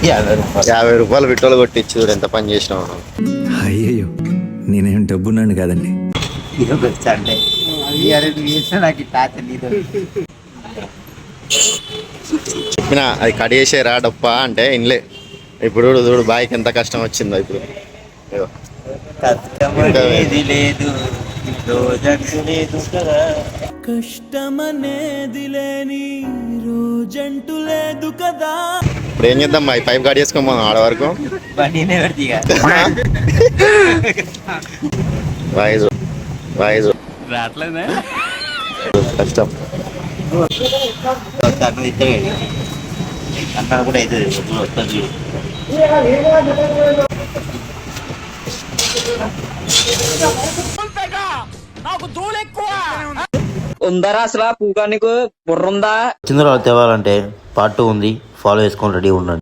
50 రూపాయలు పెట్రోల్ కొట్టించి చూడు ఎంత పని చేసినావు. అయ్యయ్యో నేనేం డబ్బున్నాను కాదండి. చెప్పిన అది కట్ చేసేరా డప్ప అంటే ఇన్లే. ఇప్పుడు చూడు బాయ్కి ఎంత కష్టం వచ్చిందో ఇప్పుడు. లేదు రోజంటూ లేదు కదా, కష్టమనేది లేని రోజంటూ లేదు కదా. ఇప్పుడు ఏం చేద్దాం బాయ్, పైప్ కట్ చేసుకోమో ఆడ వరకు బండినే పెడితే వాయిస్ వాయిస్ రావట్లేదే కష్టం. అన్న కూడా అవుతుంది వస్తుంది. ఉందరా అసలు పూగా నీకు బుర్ర ఉందా? వచ్చిన తర్వాత తేవాలంటే పార్ట్ 2 ఉంది, ఫాలో చేసుకొని రెడీ ఉండండి.